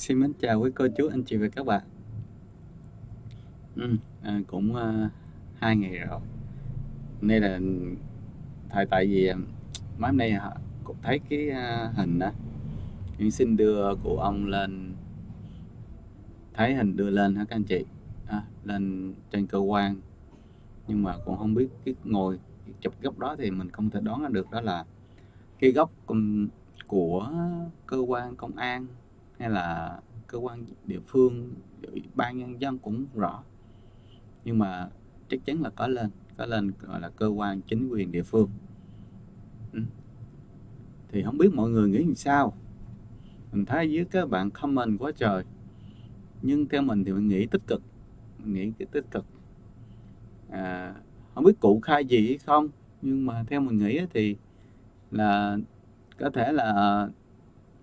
Xin mến chào quý cô chú, anh chị và các bạn. Cũng 2 ngày rồi. Nay là tại vì mấy hôm nay cũng thấy cái hình đó, Nguyễn xin đưa của ông lên, thấy hình đưa lên hả các anh chị, lên trên cơ quan, nhưng mà cũng không biết cái ngồi chụp góc đó thì mình không thể đoán ra được đó là cái góc của cơ quan công an hay là cơ quan địa phương, ủy ban nhân dân cũng không rõ, nhưng mà chắc chắn là có lên gọi là cơ quan chính quyền địa phương. Thì không biết mọi người nghĩ làm sao. Mình thấy dưới các bạn comment quá trời, nhưng theo mình thì mình nghĩ tích cực, mình nghĩ cái tích cực. Không biết cụ khai gì hay không, nhưng mà theo mình nghĩ thì là có thể là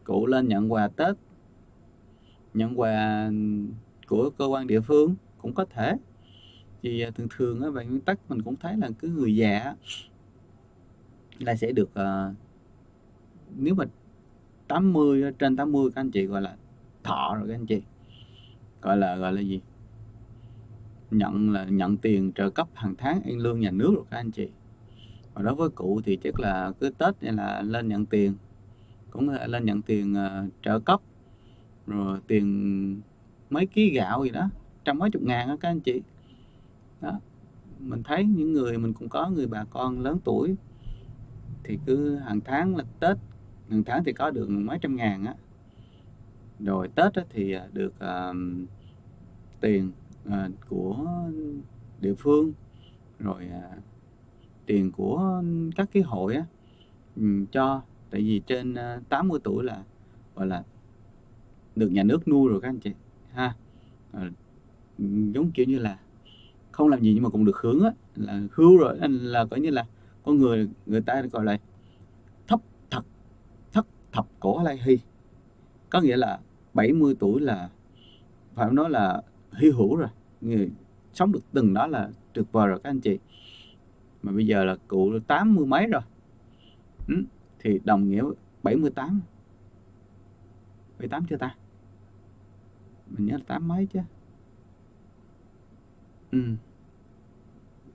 cụ lên nhận quà Tết, nhận quà của cơ quan địa phương cũng có thể. Thì thường thường á, về nguyên tắc mình cũng thấy là cứ người già là sẽ được, nếu mà 80, trên 80 các anh chị gọi là thọ rồi các anh chị, gọi là gì, nhận tiền trợ cấp hàng tháng ăn lương nhà nước rồi các anh chị. Và đối với cụ thì chắc là cứ Tết này là lên nhận tiền, cũng lên nhận tiền trợ cấp, rồi tiền mấy ký gạo gì đó, trăm mấy chục ngàn đó các anh chị. Đó, mình thấy những người, mình cũng có người bà con lớn tuổi thì cứ hàng tháng là Tết, hàng tháng thì có được mấy trăm ngàn á, rồi Tết thì được tiền của địa phương, rồi tiền của các cái hội á, cho. Tại vì trên 80 tuổi là gọi là được nhà nước nuôi rồi các anh chị ha. Giống kiểu như là không làm gì nhưng mà cũng được hưởng á, là hưu rồi, là coi như là con người ta gọi là thấp thật thất thập cổ lai hy, có nghĩa là 70 tuổi là phải nói là hy hữu rồi, người sống được từng đó là tuyệt vời rồi các anh chị. Mà bây giờ là cụ 80 mấy rồi, thì đồng nghĩa 78, 78 chưa ta, mình nhớ là 8 mấy chứ.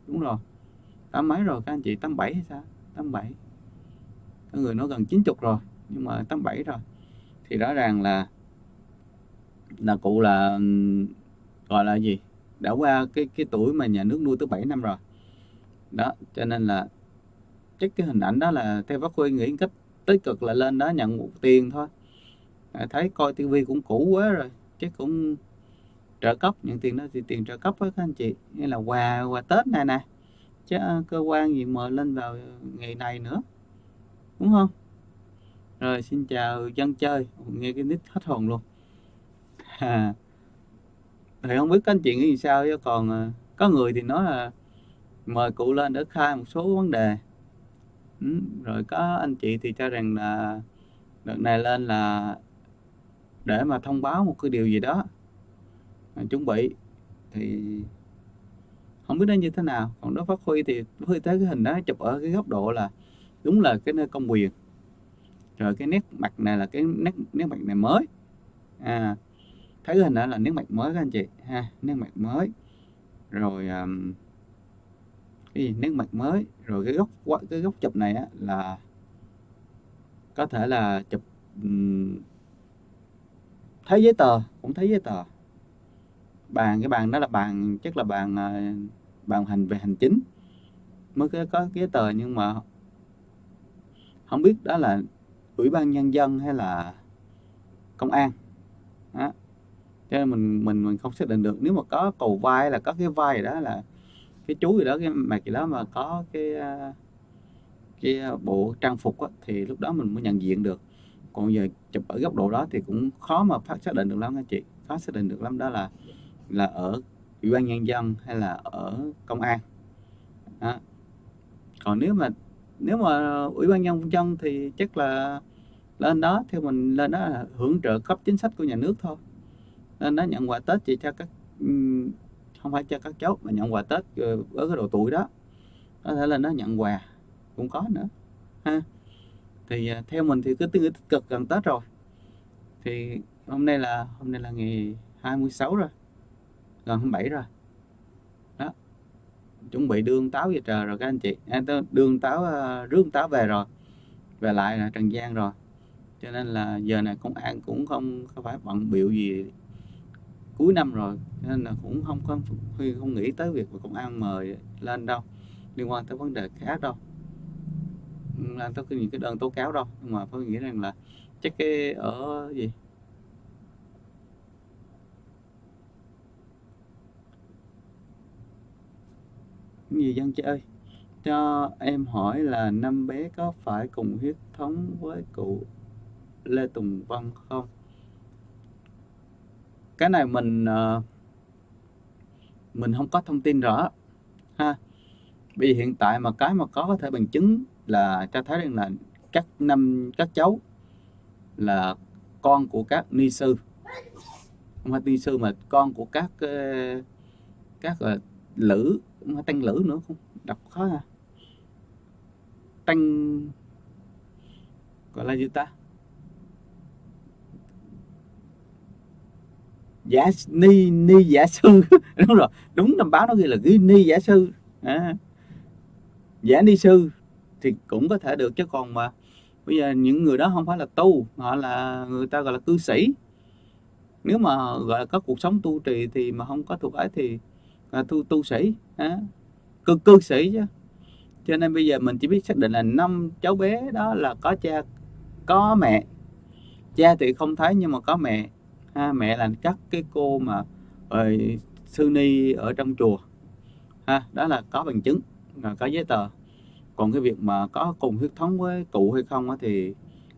Đúng rồi, 8 mấy rồi các anh chị, 87 hay sao, 87, có người nói gần 90 rồi, nhưng mà 87 rồi. Thì rõ ràng là cụ là gọi là gì, đã qua cái tuổi mà nhà nước nuôi tới 7 năm rồi đó. Cho nên là chắc cái hình ảnh đó là theo bác Huy nghĩ cách tích cực là lên đó nhận một tiền thôi. Thấy coi tivi cũng cũ quá rồi, chắc cũng trợ cấp, nhận tiền đó thì tiền trợ cấp á các anh chị, như là quà Tết này nè, chứ cơ quan gì mời lên vào ngày này nữa, đúng không? Rồi xin chào dân chơi, nghe cái nick hết hồn luôn. Thì không biết các anh chị nghĩ sao, chứ còn có người thì nói là mời cụ lên để khai một số vấn đề. Rồi có anh chị thì cho rằng là đợt này lên là để mà thông báo một cái điều gì đó, chuẩn bị, thì không biết nó như thế nào. Còn đối với Phát Huy thì Phát Huy thấy cái hình đó chụp ở cái góc độ là đúng là cái nơi công quyền, rồi cái nét mặt này là cái nét mặt này mới, thấy cái hình đó là nét mặt mới các anh chị ha, nét mặt mới, rồi cái gì nét mặt mới, rồi cái góc chụp này á là có thể là chụp, thấy giấy tờ, cũng thấy giấy tờ. Cái bàn đó là bàn, chắc là bàn về hành chính mới có cái giấy tờ, nhưng mà không biết đó là ủy ban nhân dân hay là công an đó. Cho nên mình không xác định được. Nếu mà có cầu vai là có cái vai gì đó, là cái chú gì đó, cái mặt gì đó mà có cái bộ trang phục á, thì lúc đó mình mới nhận diện được. Còn giờ chụp ở góc độ đó thì cũng khó mà xác định được lắm anh chị, khó xác định được lắm đó là ở ủy ban nhân dân hay là ở công an đó. Còn nếu mà ủy ban nhân dân thì chắc là lên đó, theo mình lên đó là hưởng trợ cấp chính sách của nhà nước thôi. Lên đó nhận quà Tết chỉ cho các, không phải cho các cháu, mà nhận quà Tết ở cái độ tuổi đó, có thể lên đó nhận quà cũng có nữa ha. Thì theo mình thì cứ tích cực gần Tết rồi, thì hôm nay là ngày 26 rồi, gần 27 rồi đó, chuẩn bị đương táo về trời rồi các anh chị. Đương táo, rước táo về rồi, về lại là Trần gian rồi, cho nên là giờ này công an cũng không phải bận bịu gì, cuối năm rồi, cho nên là cũng không nghĩ tới việc mà công an mời lên đâu, liên quan tới vấn đề khác đâu, lên tới những cái đơn tố cáo đâu. Nhưng mà tôi nghĩ rằng là chắc cái ở gì dân chơi, cho em hỏi là năm bé có phải cùng huyết thống với cụ Lê Tùng Vân không? Cái này mình không có thông tin rõ ha. Bây giờ hiện tại mà cái mà có thể bằng chứng là cho thấy rằng là các cháu là con của các ni sư, không phải ni sư mà con của các lữ, không phải tăng lữ nữa, không đọc khó ha, tăng gọi là gì ta, ni giả sư đúng rồi, đúng, năm báo nó ghi là ghi ni giả sư, giả ni sư thì cũng có thể được, chứ còn mà bây giờ những người đó không phải là tu, họ là người ta gọi là cư sĩ. Nếu mà gọi là có cuộc sống tu trì thì mà không có thuộc ấy thì là tu sĩ, cư sĩ chứ. Cho nên bây giờ mình chỉ biết xác định là 5 cháu bé đó là có cha có mẹ. Cha thì không thấy nhưng mà có mẹ, mẹ là các cái cô mà sư ni ở trong chùa, đó là có bằng chứng, có giấy tờ. Còn cái việc mà có cùng huyết thống với cụ hay không thì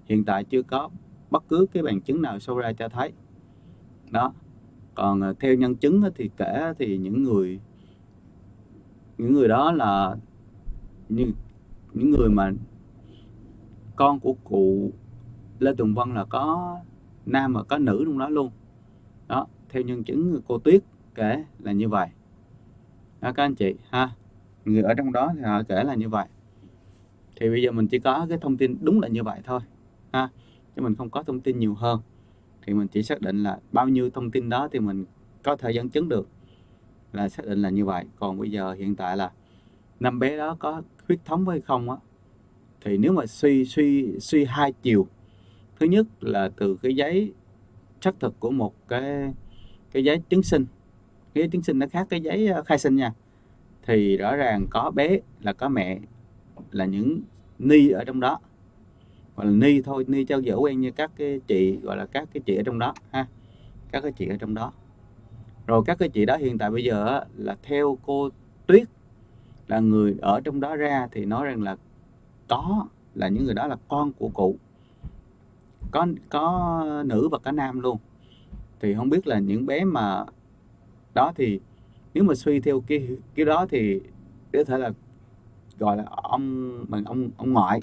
hiện tại chưa có bất cứ cái bằng chứng nào show ra cho thấy đó. Còn theo nhân chứng thì kể thì những người đó là những người mà con của cụ Lê Tùng Vân là có nam và có nữ trong đó luôn đó. Theo nhân chứng cô Tuyết kể là như vậy đó, các anh chị ha. Người ở trong đó thì họ kể là như vậy. Thì bây giờ mình chỉ có cái thông tin đúng là như vậy thôi ha, chứ mình không có thông tin nhiều hơn. Thì mình chỉ xác định là bao nhiêu thông tin đó thì mình có thể dẫn chứng được là xác định là như vậy. Còn bây giờ hiện tại là 5 bé đó có huyết thống hay không thì nếu mà suy hai chiều, thứ nhất là từ cái giấy xác thực của một cái giấy chứng sinh, cái giấy chứng sinh nó khác cái giấy khai sinh nha, thì rõ ràng có bé là có mẹ là những ni ở trong đó, gọi là ni thôi, ni cho dễ quen, như các cái chị gọi là các cái chị ở trong đó ha, các cái chị ở trong đó. Rồi các cái chị đó hiện tại bây giờ là theo cô Tuyết là người ở trong đó ra thì nói rằng là có, là những người đó là con của cụ, có nữ và có nam luôn. Thì không biết là những bé mà đó thì nếu mà suy theo cái đó thì có thể là gọi là ông ngoại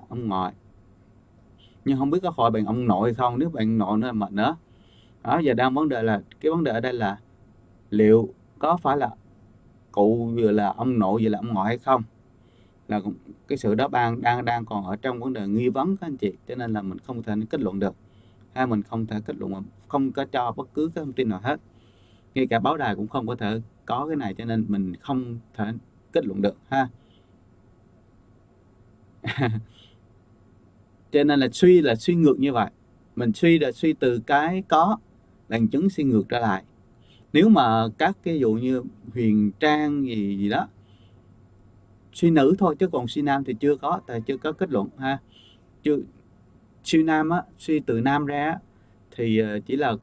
ông ngoại, nhưng không biết có gọi bằng ông nội hay không. Nếu bạn nội nữa là mệt nữa đó. Giờ đang vấn đề là cái vấn đề ở đây là liệu có phải là cụ vừa là ông nội vừa là ông ngoại hay không, là cái sự đó đang còn ở trong vấn đề nghi vấn các anh chị, cho nên là mình không thể kết luận được, mình không thể kết luận, không có cho bất cứ cái thông tin nào hết, ngay cả báo đài cũng không có thể có cái này, cho nên mình không thể kết luận được ha. Cho nên là suy ngược như vậy, mình suy là suy từ cái có bằng chứng, suy ngược trở lại. Nếu mà các cái dụ như Huyền Trang gì đó suy nữ thôi, chứ còn suy nam thì chưa có, tại chưa có kết luận ha. Suy nam suy từ nam ra thì chỉ là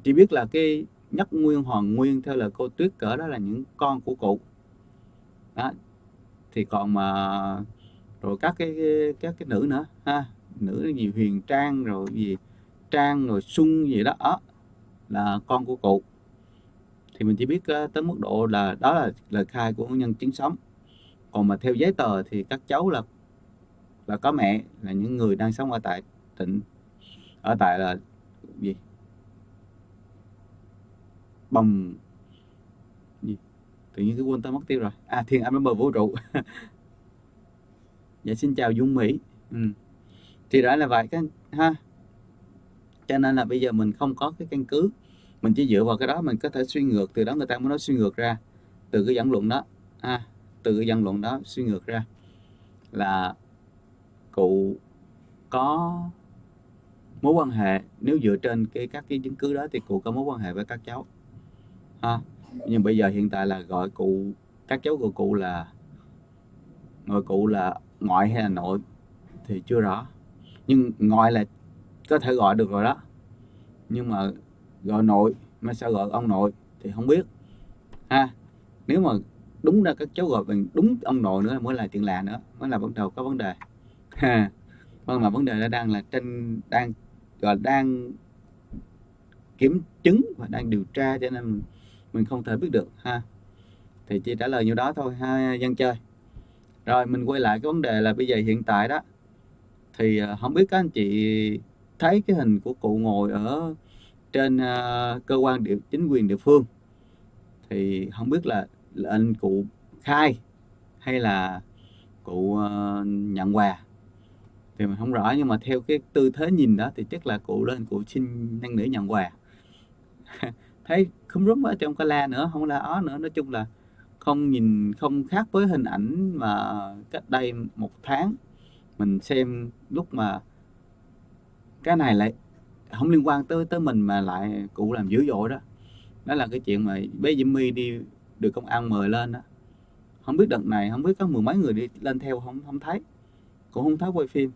chỉ biết là cái Nhất Nguyên Hoàn Nguyên theo lời cô Tuyết cỡ đó là những con của cụ đó. Thì còn mà rồi các cái nữ nữa ha, nữ gì Huyền Trang rồi gì Trang rồi Xuân gì đó là con của cụ. Thì mình chỉ biết tới mức độ là đó là lời khai của nhân chứng sống. Còn mà theo giấy tờ thì các cháu là có mẹ là những người đang sống ở tại ở tại là gì Bồng gì, tự nhiên cái quên tên mất tiêu rồi, Thiên Anh ở bờ vũ trụ. Dạ xin chào Dung Mỹ. Thì đó là vậy cái ha. Cho nên là bây giờ mình không có cái căn cứ, mình chỉ dựa vào cái đó mình có thể suy ngược, từ đó người ta mới nói suy ngược ra, từ cái dẫn luận đó ha, từ cái dẫn luận đó suy ngược ra là cụ có mối quan hệ, nếu dựa trên các cái chứng cứ đó thì cụ có mối quan hệ với các cháu ha. Nhưng bây giờ hiện tại là gọi các cháu của cụ là ngoại hay là nội thì chưa rõ, nhưng ngoại là có thể gọi được rồi đó, nhưng mà gọi nội mà sao gọi ông nội thì không biết ha. Nếu mà đúng ra các cháu gọi bằng đúng ông nội nữa mới là chuyện lạ nữa, mới là bắt đầu có vấn đề ha. Vâng, mà vấn đề đó đang kiểm chứng và đang điều tra, cho nên mình không thể biết được ha. Thì chỉ trả lời như đó thôi ha dân chơi. Rồi mình quay lại cái vấn đề là bây giờ hiện tại đó thì không biết các anh chị thấy cái hình của cụ ngồi ở trên cơ quan chính quyền địa phương, thì không biết là anh cụ khai hay là cụ nhận quà thì mình không rõ, nhưng mà theo cái tư thế nhìn đó thì chắc là cụ lên cụ xin năn nỉ nhận quà. Thấy không rúm ở trong cái la nữa, không la ó nữa, nói chung là không khác với hình ảnh mà cách đây 1 tháng mình xem, lúc mà cái này lại không liên quan tới tới mình mà lại cụ làm dữ dội đó. Đó là cái chuyện mà bé Jimmy đi được công an mời lên đó, không biết đợt này không biết có mười mấy người đi lên theo, không không thấy, cũng không thấy quay phim,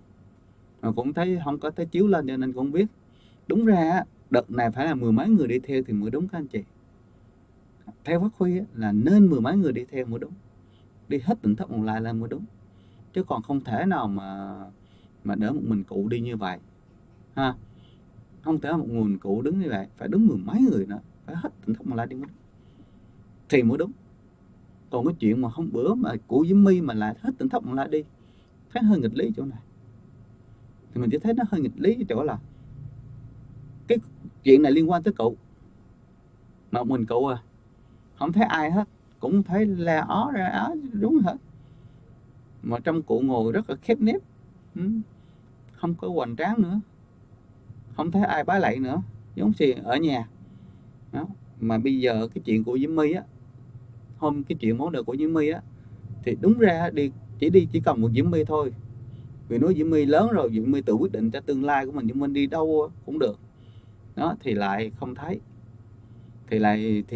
mà cũng thấy không có thấy chiếu lên, cho nên cũng không biết. Đúng ra đợt này phải là mười mấy người đi theo thì mới đúng các anh chị. Theo Phát Huy là nên mười mấy người đi theo mới đúng, đi hết Tỉnh Thất Bồng Lai lên mới đúng, chứ còn không thể nào mà đỡ một mình cụ đi như vậy ha. Không thể một mình cụ đứng như vậy, phải đứng mười mấy người nữa, phải hết Tỉnh Thất Bồng Lai đi mới đúng, thì mới đúng. Còn cái chuyện mà hôm bữa mà cụ Diễm My mà lại hết Tỉnh Thất Bồng Lai đi, thấy hơi nghịch lý chỗ này. Thì mình chỉ thấy nó hơi nghịch lý cái chỗ là cái chuyện này liên quan tới cụ, mà một mình cụ không thấy ai hết, cũng thấy la ó ra ó đúng hết, mà trong cụ ngồi rất là khép nép, không có hoành tráng nữa, không thấy ai bái lạy nữa, giống như ở nhà đó. Mà bây giờ cái chuyện của Diễm My á, cái chuyện món đồ của Diễm My á, thì đúng ra chỉ cần một Diễm My thôi, vì nói Diễm My lớn rồi, Diễm My tự quyết định cho tương lai của mình, Diễm My đi đâu cũng được đó, thì lại không thấy, thì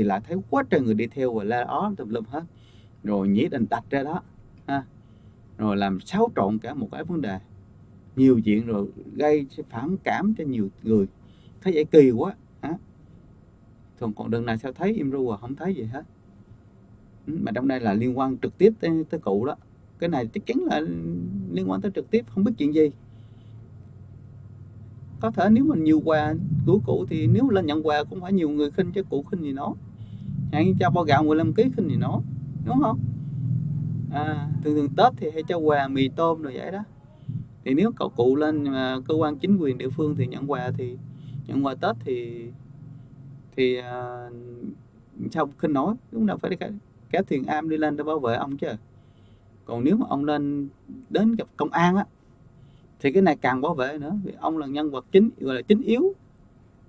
lại thấy quá trời người đi theo và la ó tùm lum hết, rồi nhĩ định đặt ra đó ha, rồi làm xáo trộn cả một cái vấn đề, nhiều chuyện, rồi gây phản cảm cho nhiều người, thấy vậy kỳ quá á. Còn đợt này sao thấy im ru không thấy gì hết, mà trong đây là liên quan trực tiếp tới cụ đó, cái này chắc chắn là liên quan tới trực tiếp, không biết chuyện gì. Có thể nếu mình nhiều quà của cụ thì nếu lên nhận quà cũng phải nhiều người khinh, chứ cụ khinh gì nó, hãy cho bao gạo 15 kg khinh gì nó, đúng không? Thường Tết thì hay cho quà mì tôm rồi vậy đó, thì nếu cậu cụ lên cơ quan chính quyền địa phương thì nhận quà Tết thì sao khinh nổi, đúng đâu, phải cả Thiền Am đi lên để bảo vệ ông chứ. Còn nếu mà ông lên đến gặp công an á thì cái này càng bảo vệ nữa, vì ông là nhân vật chính, gọi là chính yếu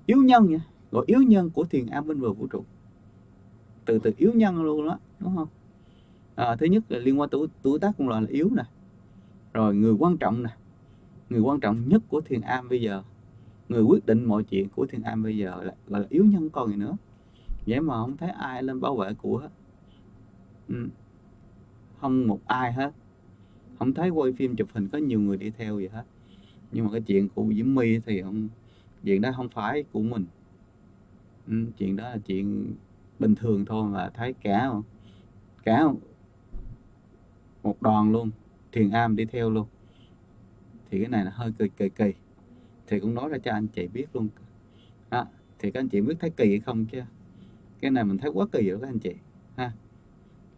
nhân nha, gọi yếu nhân của Thiền Am bên bờ vũ trụ, từ yếu nhân luôn đó, đúng không? Thứ nhất là liên quan tuổi tác cũng là yếu nè, rồi người quan trọng nè, người quan trọng nhất của Thiền Am bây giờ, người quyết định mọi chuyện của Thiền Am bây giờ là yếu nhân còn gì nữa. Vậy mà không thấy ai lên bảo vệ cụ hết, không một ai hết, không thấy quay phim chụp hình có nhiều người đi theo gì hết. Nhưng mà cái chuyện của Diễm My thì chuyện đó không phải của mình, chuyện đó là chuyện bình thường thôi, mà thấy cả một đoàn luôn Thiền Am đi theo luôn, thì cái này là hơi kỳ, thì cũng nói ra cho anh chị biết luôn đó. Thì các anh chị biết thấy kỳ hay không chứ, cái này mình thấy quá kỳ rồi các anh chị ha,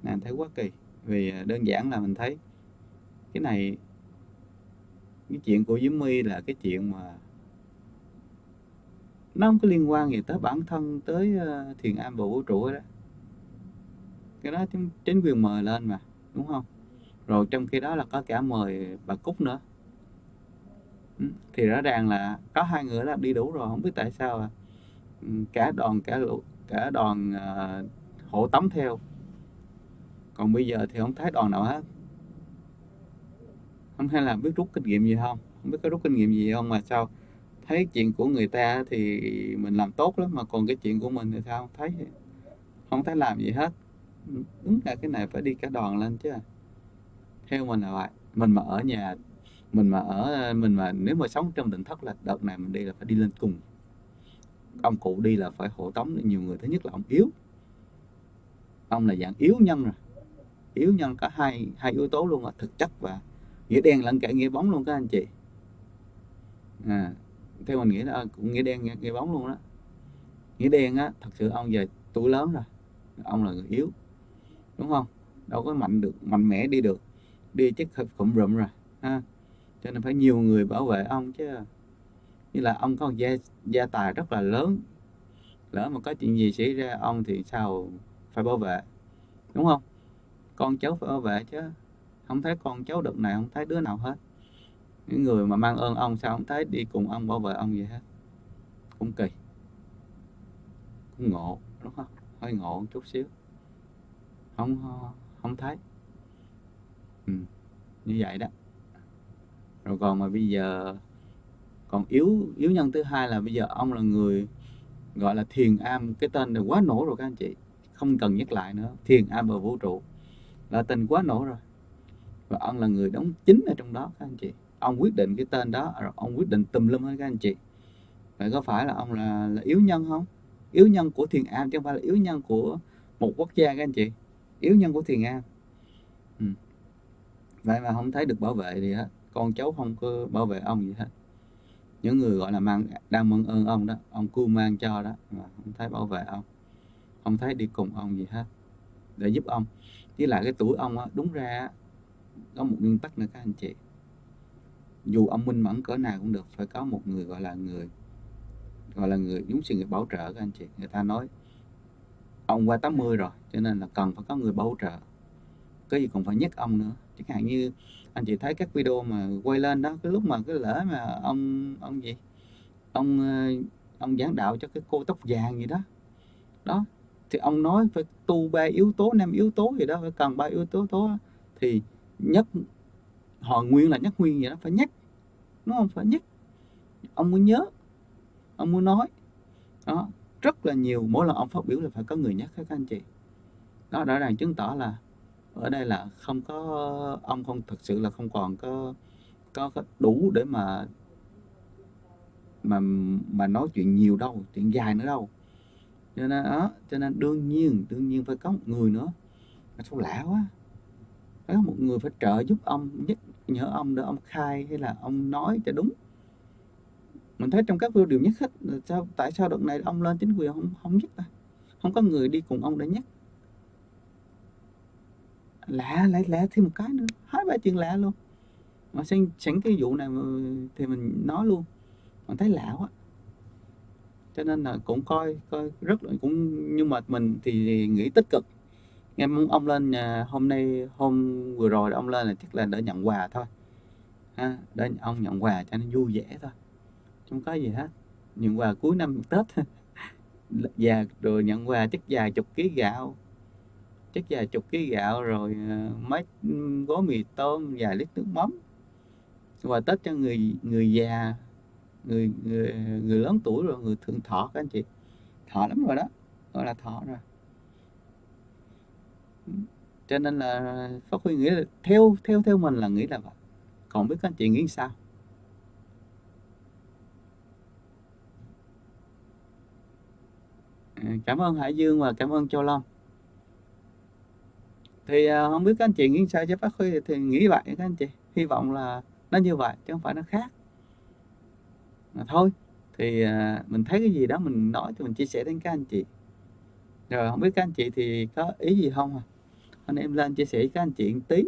này thấy quá kỳ, vì đơn giản là mình thấy cái này, cái chuyện của Diễm My là cái chuyện mà nó không có liên quan gì tới bản thân, tới Thiền Am và vũ trụ đó, cái đó chính quyền mời lên mà, đúng không? Rồi trong khi đó là có cả mời bà Cúc nữa, Thì rõ ràng là có hai người đó đi đủ rồi, không biết tại sao cả đoàn hộ tống theo, còn bây giờ thì không thấy đoàn nào hết. Không hay là biết rút kinh nghiệm gì không, không biết có rút kinh nghiệm gì không mà sao thấy chuyện của người ta thì mình làm tốt lắm, mà còn cái chuyện của mình thì sao không thấy làm gì hết. Đúng là cái này phải đi cả đoàn lên chứ. Theo mình là vậy. Mình mà nếu mà sống trong tỉnh thất là đợt này mình đi là phải đi lên cùng. Ông cụ đi là phải hộ tống nhiều người. Thứ nhất là ông yếu, ông là dạng yếu nhân rồi, yếu nhân cả hai yếu tố luôn, là thực chất và nghĩa đen lẫn cả nghĩa bóng luôn các anh chị. Theo mình nghĩ là cũng nghĩa đen nghĩa bóng luôn đó. Nghĩa đen á, thật sự ông về tuổi lớn rồi, ông là người yếu, đúng không? Đâu có mạnh mẽ đi được, đi chắc khụm rụm rồi ha. Cho nên phải nhiều người bảo vệ ông chứ. Như là ông có một gia tài rất là lớn, lỡ mà có chuyện gì xảy ra ông thì sao phải bảo vệ, đúng không? Con cháu phải bảo vệ chứ. Không thấy con cháu đợt này không thấy đứa nào hết. Những người mà mang ơn ông sao không thấy đi cùng ông bảo vệ ông gì hết. Cũng kỳ, cũng ngộ, đúng không? Hơi ngộ một chút xíu. Không không thấy. Như vậy đó. Rồi còn mà bây giờ còn yếu nhân thứ hai là bây giờ ông là người gọi là Thiền Am, cái tên này quá nổi rồi các anh chị, không cần nhắc lại nữa. Thiền Am ở vũ trụ là tên quá nổi rồi, và ông là người đóng chính ở trong đó các anh chị. Ông quyết định cái tên đó, rồi ông quyết định tùm lum hết các anh chị. Vậy có phải là ông là yếu nhân không? Yếu nhân của Thiền Am chứ không phải là yếu nhân của một quốc gia các anh chị. Yếu nhân của Thiền Am. Vậy mà không thấy được bảo vệ gì hết, con cháu không có bảo vệ ông gì hết. Những người gọi là đang mang ơn ông đó, ông cưu mang cho đó, mà không thấy bảo vệ ông, không thấy đi cùng ông gì hết để giúp ông. Với lại cái tuổi ông á, đúng ra có một nguyên tắc nữa các anh chị. Dù ông minh mẫn cỡ nào cũng được, phải có một người gọi là người giống như người bảo trợ các anh chị. Người ta nói ông qua 80 rồi cho nên là cần phải có người bảo trợ, cái gì còn phải nhắc ông nữa. Chẳng hạn như anh chị thấy các video mà quay lên đó, cái lúc mà cái lễ mà ông gì ông giảng đạo cho cái cô tóc vàng gì đó đó, thì ông nói phải tu 3 yếu tố 5 yếu tố gì đó, phải cần 3 yếu tố đó. Thì nhất họ nguyên là nhất nguyên vậy đó, phải nhắc, đúng không? Phải nhắc, ông muốn nhớ, ông muốn nói đó. Rất là nhiều, mỗi lần ông phát biểu là phải có người nhắc các anh chị. Đó rõ ràng chứng tỏ là ở đây là không có, ông không thực sự là không còn có đủ để mà nói chuyện nhiều đâu, chuyện dài nữa đâu. Cho nên đương nhiên phải có một người nữa. Mà sao lạ quá, phải có một người phải trợ giúp ông, nhắc nhở ông để ông khai hay là ông nói cho đúng. Mình thấy trong các video đều nhắc hết, tại sao đợt này ông lên chính quyền không nhắc ta, không có người đi cùng ông để nhắc. Lạ thêm một cái nữa, hai ba chuyện lạ luôn. Mà sẵn cái vụ này thì mình nói luôn, mình thấy lạ quá. Cho nên là cũng coi rất là cũng, nhưng mà mình thì nghĩ tích cực. Nghe ông lên hôm vừa rồi ông lên là chắc là để nhận quà thôi ha, để ông nhận quà cho nó vui vẻ thôi, không có gì hết. Nhận quà cuối năm Tết già rồi nhận quà chắc vài chục ký gạo rồi mấy gói mì tôm, vài lít nước mắm, quà Tết cho người già, người lớn tuổi rồi, người thượng thọ các anh chị. Thọ lắm rồi đó, gọi là thọ rồi. Cho nên là Phát Huy nghĩ là theo mình là nghĩ là vậy. Còn biết các anh chị nghĩ sao? Cảm ơn Hải Dương và cảm ơn Châu Long. Thì không biết các anh chị nghĩ sao, chứ Phát Huy thì nghĩ vậy các anh chị. Hy vọng là nó như vậy chứ không phải nó khác. Mà thôi, thì mình thấy cái gì đó mình nói thì mình chia sẻ đến các anh chị. Rồi không biết các anh chị thì có ý gì không à? Anh em lên chia sẻ với các anh chị một tí.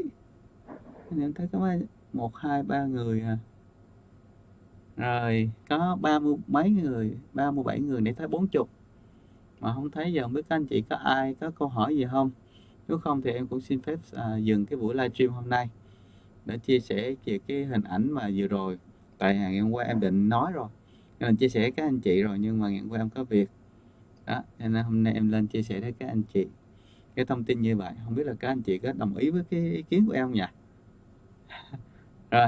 Anh em thấy có 1, 2, 3 người à. Rồi có 30 mấy người, 37 người để thấy 40. Mà không thấy, giờ không biết các anh chị có ai có câu hỏi gì không? Nếu không thì em cũng xin phép dừng cái buổi livestream hôm nay để chia sẻ về cái hình ảnh mà vừa rồi tại ngày hôm qua em định nói rồi, em định chia sẻ với các anh chị rồi, nhưng mà ngày hôm qua em có việc đó, cho nên hôm nay em lên chia sẻ với các anh chị cái thông tin như vậy. Không biết là các anh chị có đồng ý với cái ý kiến của em không nhỉ? Rồi,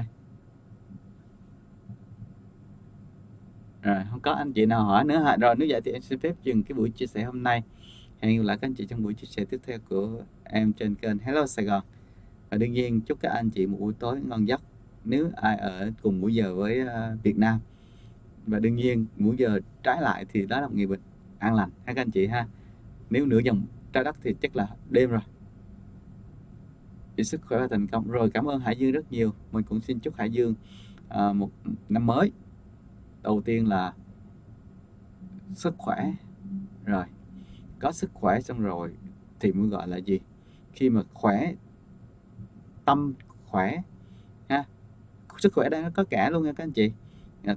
rồi không có anh chị nào hỏi nữa hả? Rồi nếu vậy thì em xin phép dừng cái buổi chia sẻ hôm nay. Hẹn gặp lại các anh chị trong buổi chia sẻ tiếp theo của em trên kênh Hello Sài Gòn. Và đương nhiên chúc các anh chị một buổi tối ngon giấc nếu ai ở cùng múi giờ với Việt Nam. Và đương nhiên múi giờ trái lại thì đó là một ngày bình an lành ha các anh chị ha. Nếu nửa vòng trái đất thì chắc là đêm rồi. Chúc sức khỏe và thành công. Rồi cảm ơn Hải Dương rất nhiều. Mình cũng xin chúc Hải Dương một năm mới. Đầu tiên là sức khỏe. Rồi có sức khỏe xong rồi thì mới gọi là gì? Khi mà khỏe, tâm khỏe ha. Sức khỏe đây nó có cả luôn nha các anh chị.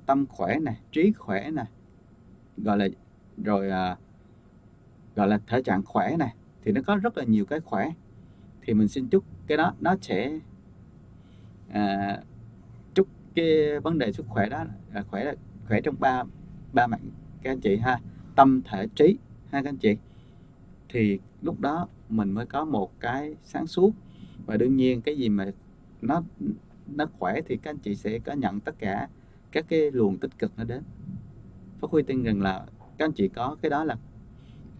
Tâm khỏe nè, trí khỏe nè, gọi là rồi gọi là thể trạng khỏe nè, thì nó có rất là nhiều cái khỏe. Thì mình xin chúc cái đó nó sẽ chúc cái vấn đề sức khỏe đó là khỏe trong ba mặt các anh chị ha, tâm thể trí ha các anh chị. Thì lúc đó mình mới có một cái sáng suốt. Và đương nhiên cái gì mà nó khỏe thì các anh chị sẽ có nhận tất cả các cái luồng tích cực nó đến. Pháp Huy tin rằng là các anh chị có cái đó là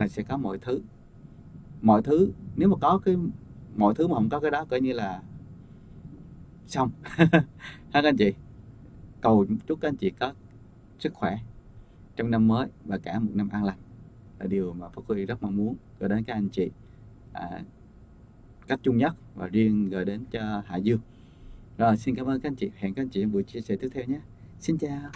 sẽ có mọi thứ. Nếu mà có cái mọi thứ mà không có cái đó coi như là xong ha các anh chị. Cầu chúc các anh chị có sức khỏe trong năm mới và cả một năm an lành là điều mà Pháp Huy rất mong muốn gửi đến các anh chị cách chung nhất và riêng gửi đến cho Hải Dương. Rồi xin cảm ơn các anh chị, hẹn các anh chị trong buổi chia sẻ tiếp theo nhé. Xin chào.